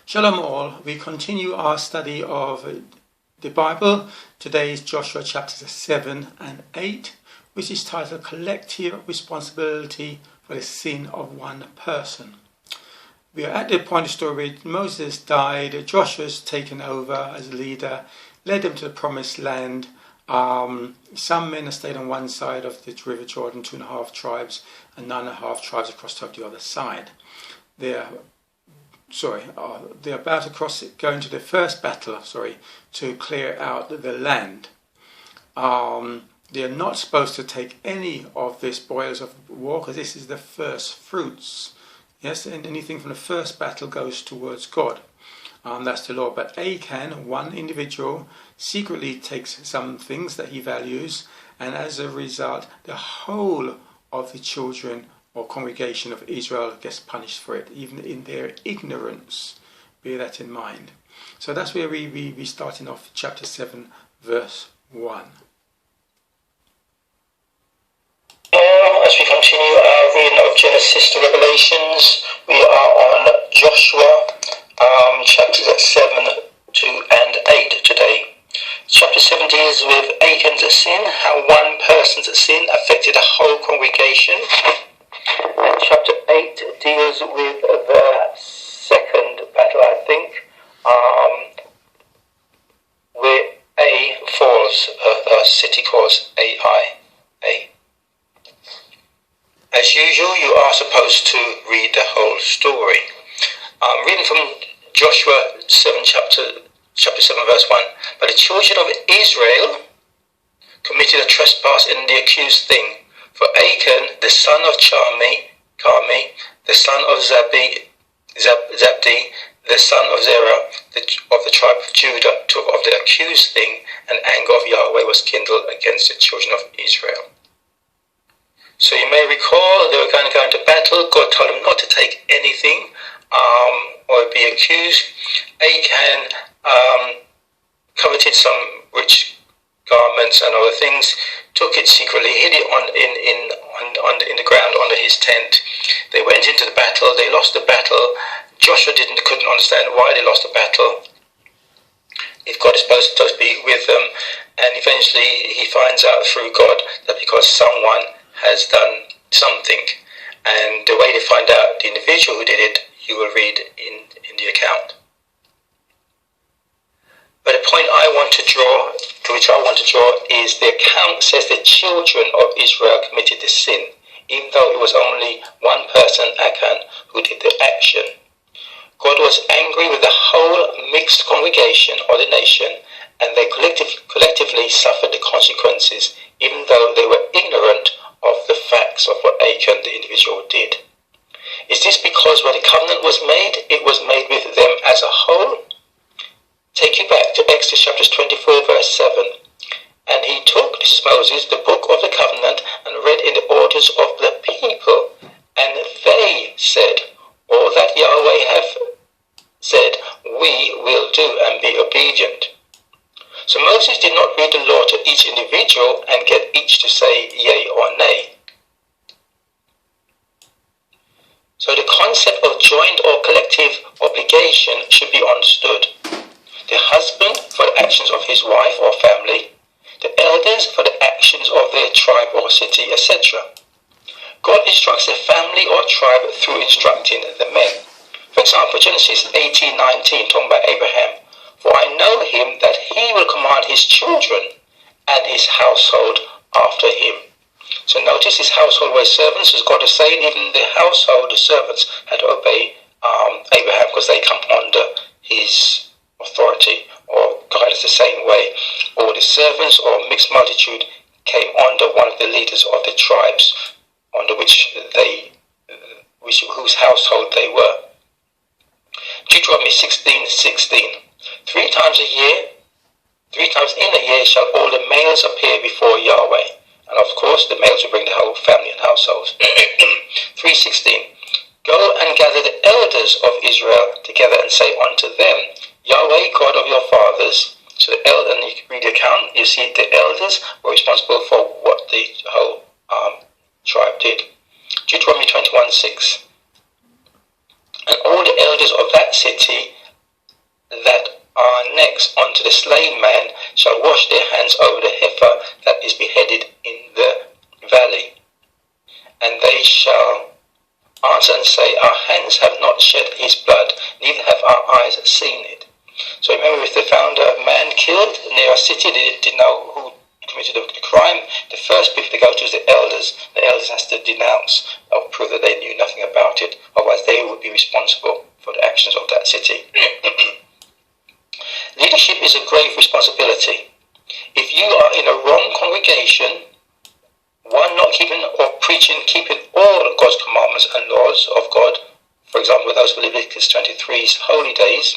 Shalom all, we continue our study of the Bible. Today is Joshua chapters 7 and 8, which is titled Collective Responsibility for the Sin of One Person. We are at the point of the story where Moses died, Joshua's taken over as leader, led them to the promised land. Some men have stayed on one side of the River Jordan, 2.5 tribes, and 9.5 tribes across to the other side. They're about to cross it, go into the first battle, to clear out the land. They're not supposed to take any of the spoils of war, because this is the first fruits. Yes, and anything from the first battle goes towards God. That's the law. But Achan, one individual, secretly takes some things that he values, and as a result, the whole of the children or congregation of Israel gets punished for it, even in their ignorance. Bear that in mind. So that's where we starting off chapter 7, verse 1. As we continue our reading of Genesis to Revelations, we are on Joshua chapters 7 and 8 today. Chapter 7 deals with Achan's sin, how one person's sin affected a whole congregation. And chapter 8 deals with the second battle, I think, where A falls, a city called Ai. As usual, you are supposed to read the whole story. I'm reading from Joshua 7, chapter 7, verse 1. But the children of Israel committed a trespass in the accused thing. For Achan, the son of Carmi, the son of Zabdi, the son of Zerah, of the tribe of Judah, took of the accused thing, and anger of Yahweh was kindled against the children of Israel. So you may recall they were going to go into battle. God told them not to take anything or be accused. Achan coveted some rich garments and other things, took it secretly, hid it in the ground under his tent. They went into the battle. They lost the battle. Joshua couldn't understand why they lost the battle, if God is supposed to be with them. And eventually he finds out through God that because someone has done something, and the way to find out the individual who did it, you will read in the account. But the point to which I want to draw is the account says the children of Israel committed the sin, even though it was only one person, Achan, who did the action. God was angry with the whole mixed congregation or the nation, and they collectively suffered the consequences, even though they were ignorant of the facts of what Achan, the individual, did. Is this because when the covenant was made, it was made with them as a whole? Take you back to Exodus chapters 24, verse 7. And he took, this is Moses, the book of the covenant and read in the orders of the people. And they said, all that Yahweh hath said, we will do and be obedient. So Moses did not read the law to each individual and get each to say yea or nay. So the concept of joint or collective obligation should be understood. The husband for the actions of his wife or family, the elders for the actions of their tribe or city, etc. God instructs a family or tribe through instructing the men. For example, Genesis 18:19, talking about Abraham. For I know him that he will command his children and his household after him. So notice his household were servants, as God is saying, even the household, the servants, had to obey Abraham because they come under his authority or guidance the same way. All the servants or mixed multitude came under one of the leaders of the tribes under whose household they were. Deuteronomy 16:16. 3 times in a year shall all the males appear before Yahweh. And of course the males will bring the whole family and households. 3:16. Go and gather the elders of Israel together and say unto them, Yahweh, God of your fathers. So the elder, and you can read the account, you see the elders were responsible for what the whole tribe did. Deuteronomy 21:6. And all the elders of that city necks unto the slain man shall wash their hands over the heifer that is beheaded in the valley. And they shall answer and say, our hands have not shed his blood, neither have our eyes seen it. So remember, if they found a man killed near a city, they didn't know who committed the crime, the first people to go to is the elders. The elders has to denounce or prove that they knew nothing about it, otherwise they would be responsible for the actions of that city. Leadership is a grave responsibility. If you are in a wrong congregation, one not keeping or keeping all God's commandments and laws of God, for example, those Leviticus 23's holy days,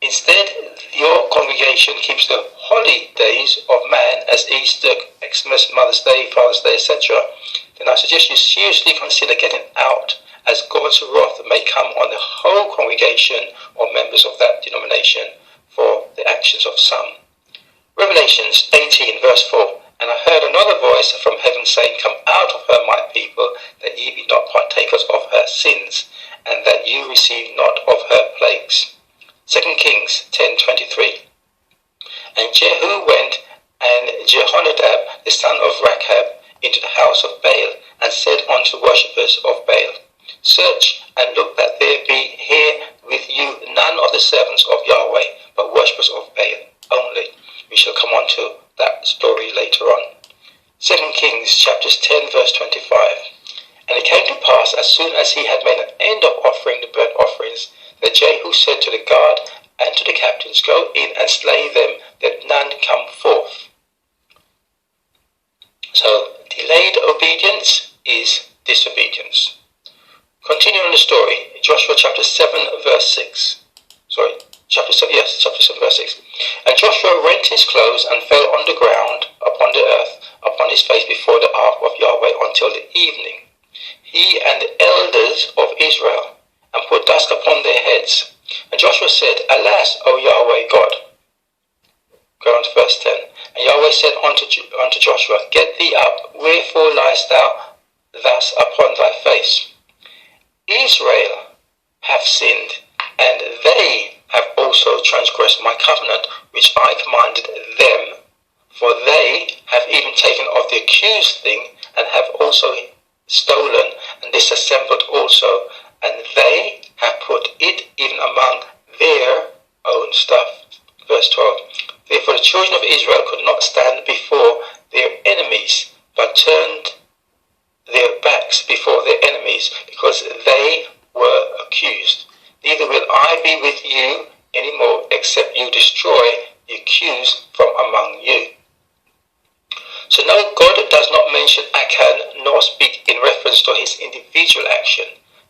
instead your congregation keeps the holy days of man as Easter, Xmas, Mother's Day, Father's Day, etc., then I suggest you seriously consider getting out, as God's wrath may come on the whole congregation or members of that denomination for the actions of some. Revelations 18 verse 4, and I heard another voice from heaven saying, come out of her, my people, that ye be not partakers of her sins, and that you receive not of her plagues. 2 Kings 10:23. And Jehu went and Jehonadab, the son of Rechab, into the house of Baal, and said unto the worshippers of Baal, search and look that there be here with you none of the servants of Yahweh, but worshippers of Baal only. We shall come on to that story later on. 2 Kings chapters 10 verse 25. And it came to pass, as soon as he had made an end of offering the burnt offerings, that Jehu said to the guard and to the captains, go in and slay them, that none come forth. So delayed obedience is disobedience. Continuing the story, Joshua chapter 7 verse 6. Chapter 7 verse 6. And Joshua rent his clothes and fell on the ground upon the earth, upon his face before the ark of Yahweh until the evening, he and the elders of Israel, and put dust upon their heads. And Joshua said, alas, O Yahweh God. Go on to verse 10. And Yahweh said unto Joshua, get thee up, wherefore liest thou thus upon thy face? Israel have sinned, and they have also transgressed my covenant, which I commanded them. For they have even taken of the accused thing, and have also stolen and disassembled also, and they have put it even among their own stuff. Verse 12. Therefore the children of Israel could not stand before their enemies, but turned their backs before their enemies, because they were accused. Neither will I be with you any more, except you destroy the accused from among you. So no, God does not mention Achan nor speak in reference to his individual action,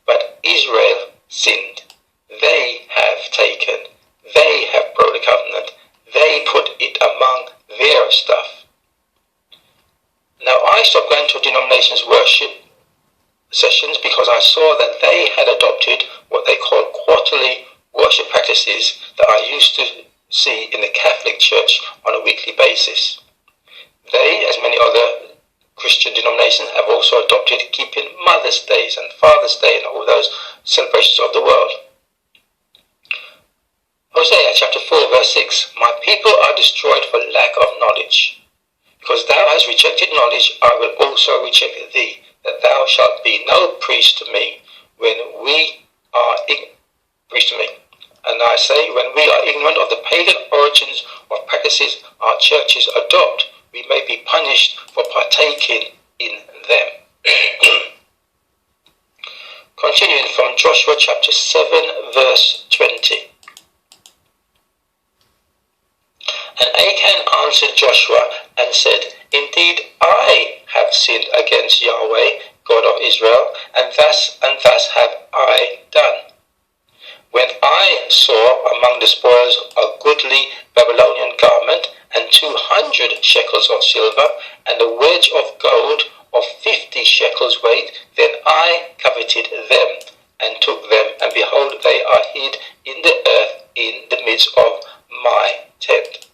but Israel sinned. They have taken, they have broken the covenant, they put it among their stuff. Now I stopped going to denominations worship sessions because I saw that they had adopted what they call quarterly worship practices that I used to see in the Catholic Church on a weekly basis. They, as many other Christian denominations, have also adopted keeping Mother's Days and Father's Day and all those celebrations of the world. Hosea chapter 4 verse 6. My people are destroyed for lack of knowledge. Because thou hast rejected knowledge, I will also reject thee, that thou shalt be no priest to me when we are priest to me. And I say, when we are ignorant of the pagan origins of practices our churches adopt, we may be punished for partaking in them. Continuing from Joshua chapter 7 verse 20. And Achan answered Joshua and said, indeed I have sinned against Yahweh, God of Israel, and thus have I done. When I saw among the spoils a goodly Babylonian garment, and 200 shekels of silver, and a wedge of gold of 50 shekels weight, then I coveted them, and took them, and behold, they are hid in the earth in the midst of my tent.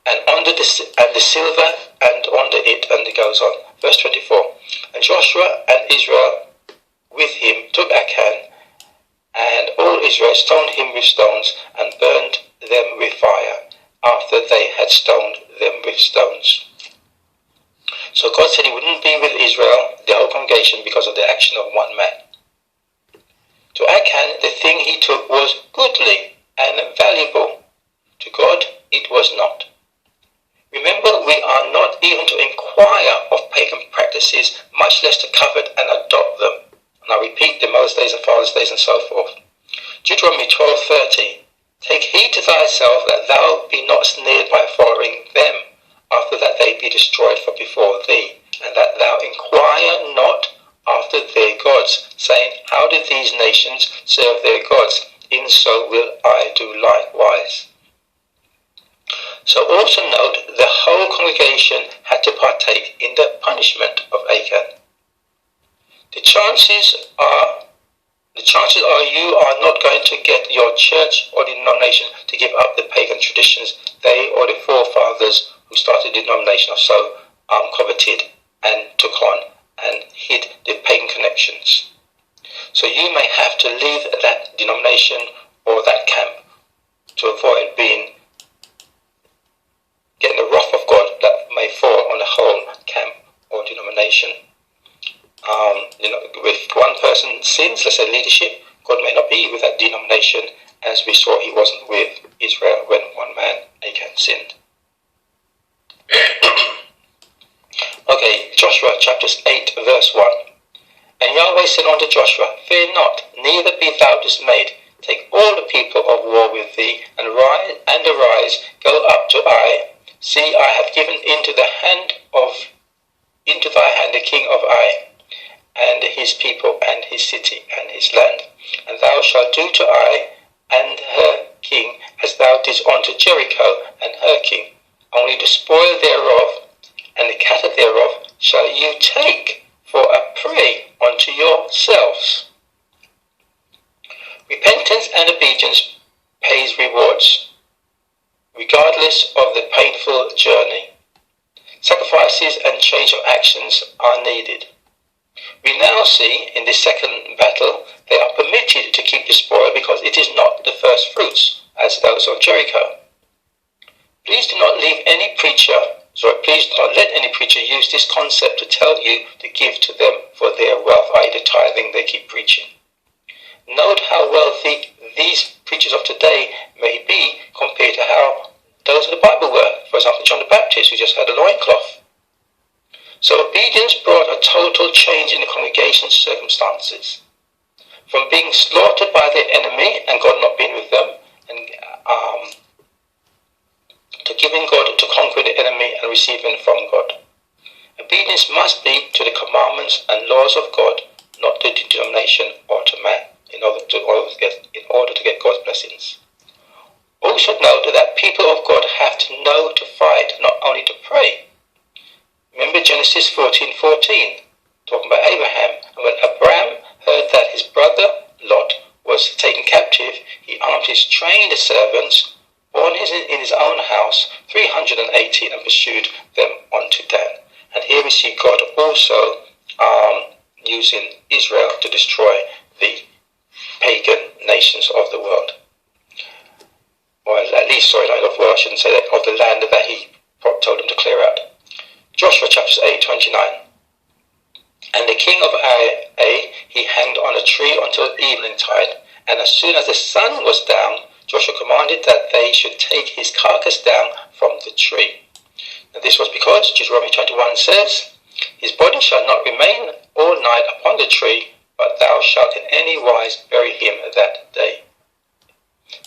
And the silver, and under it, and it goes on. Verse 24. And Joshua and Israel with him took Achan, and all Israel stoned him with stones, and burned them with fire after they had stoned them with stones. So God said he wouldn't be with Israel, the whole congregation, because of the action of one man. To Achan, the thing he took was goodly and valuable. To God, it was not. Remember, we are not even to inquire of pagan practices, much less to covet and adopt them. And I repeat, the Moses days and Father's days and so forth. Deuteronomy 12:30. Take heed to thyself that thou be not snared by following them, after that they be destroyed from before thee, and that thou inquire not after their gods, saying, how did these nations serve their gods? In so will I do likewise. So also note, the whole congregation had to partake in the punishment of Achan. The chances are you are not going to get your church or denomination to give up the pagan traditions they or the forefathers who started the denomination or so coveted and took on and hid the pagan connections. So you may have to leave that denomination or that camp to avoid getting the wrath of God that may fall on the whole camp or denomination. If one person sins, let's say leadership, God may not be with that denomination, as we saw he wasn't with Israel when one man, Achan, sinned. Okay, Joshua chapters 8 verse 1. And Yahweh said unto Joshua, fear not, neither be thou dismayed. Take all the people of war with thee, and arise, go up to Ai. See, I have given into thy hand the king of Ai, and his people, and his city, and his land. And thou shalt do to Ai and her king as thou didst unto Jericho and her king. Only the spoil thereof and the cattle thereof shall you take for a prey unto yourselves. Repentance and obedience pays rewards, regardless of the painful journey. Sacrifices and change of actions are needed. We now see in the second battle they are permitted to keep the spoil because it is not the first fruits, as those of Jericho. Please do not let any preacher use this concept to tell you to give to them for their wealth, i.e. the tithing they keep preaching. Note how wealthy these preachers of today may be compared to how those of the Bible were. For example, John the Baptist, who just had a loincloth. So obedience brought a total change in the congregation's circumstances. From being slaughtered by their enemy and God not being with them, and to giving God to conquer the enemy and receiving from God. Obedience must be to the commandments and laws of God, not to the denomination or to man, in order to get God's blessings. Also note that people of God have to know to fight, not only to pray. Remember Genesis 14:14, talking about Abraham. And when Abraham heard that his brother Lot was taken captive, he armed his trained servants, born in his own house, 318, and pursued them unto Dan. And here we see God also using Israel to destroy the pagan nations of the world. Or at least, I shouldn't say that, of the land that he told them to clear out. Joshua chapters 8:29. And the king of Ai he hanged on a tree until eveningtide, and as soon as the sun was down, Joshua commanded that they should take his carcass down from the tree. And this was because Deuteronomy 21 says, his body shall not remain all night upon the tree, but thou shalt in any wise bury him that day.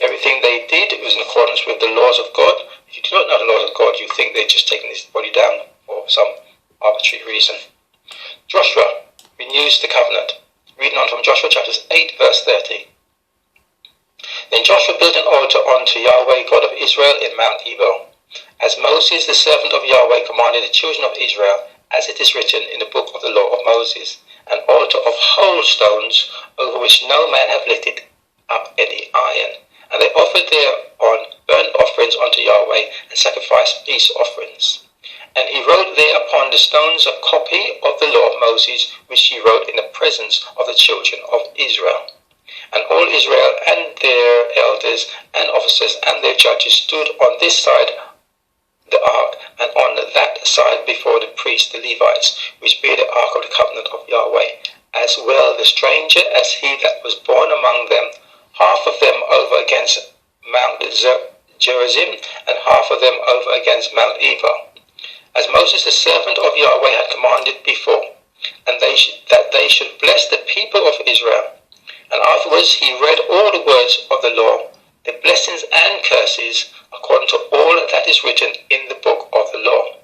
Everything they did was in accordance with the laws of God. If you do not know the laws of God, you think they're just taking his body down for some arbitrary reason. Joshua renews the covenant. Reading on from Joshua chapters 8 verse 30. Then Joshua built an altar unto Yahweh God of Israel in Mount Ebal, as Moses the servant of Yahweh commanded the children of Israel, as it is written in the book of the law of Moses, an altar of whole stones, over which no man hath lifted up any iron. And they offered thereon burnt offerings unto Yahweh, and sacrificed peace offerings. And he wrote there upon the stones a copy of the law of Moses, which he wrote in the presence of the children of Israel. And all Israel and their elders elders and officers and their judges stood on this side the ark, and on that side before the priests, the Levites, which bear the ark of the covenant of Yahweh, as well the stranger as he that was born among them, half of them over against Mount Gerizim, and half of them over against Mount Ebal, as Moses the servant of Yahweh had commanded before, and that they should bless the people of Israel. And afterwards he read all the words of the law, the blessings and curses, according to all that is written in the book of the law.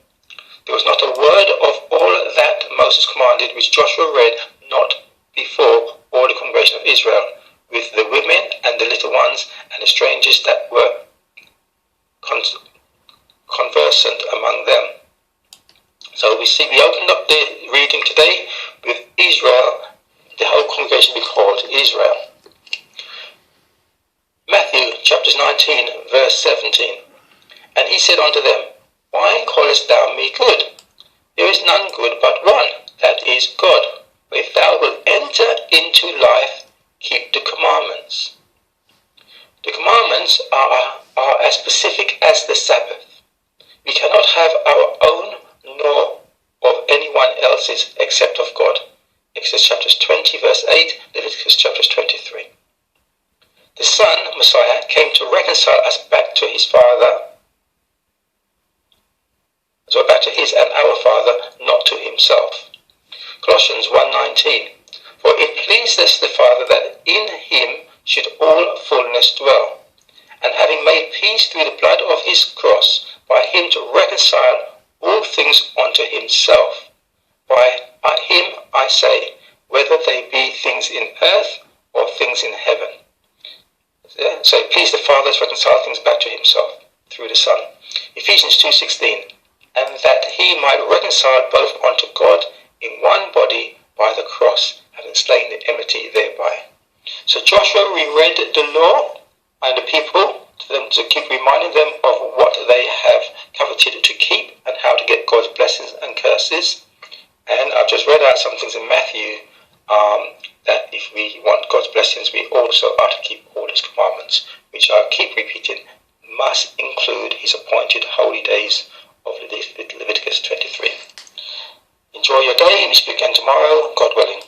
There was not a word of all that Moses commanded which Joshua read not before all the congregation of Israel, with the women and the little ones and the strangers that were conversant among them. So we opened up the reading today with Israel, the whole congregation be called Israel. Matthew chapters 19 verse 17. And he said unto them, Why callest thou me good? There is none good but one, that is God. If thou wilt enter into life, keep the commandments. The commandments are as specific as the Sabbath. We cannot have our own nor of anyone else's except of God. Exodus chapters 20 verse 8, Leviticus chapters 23. The Son, Messiah, came to reconcile us back to his Father, so back to his and our Father, not to himself. Colossians 1:19. For it pleased us the Father that in him should all fullness dwell, and having made peace through the blood of his cross, by him to reconcile all things unto himself. By him I say, whether they be things in earth or things in heaven. So it pleased the Father to reconcile things back to himself through the Son. Ephesians 2:16. And that he might reconcile both unto God in one body by the cross, having slain the enmity thereby. So Joshua reread the law and the people to keep reminding them of what they have coveted to keep and how to get God's blessings and curses. And I've just read out some things in Matthew that if we want God's blessings, we also are to keep all his commandments, which I keep repeating, must include his appointed holy days of Leviticus 23. Enjoy your day. We speak again tomorrow, God willing.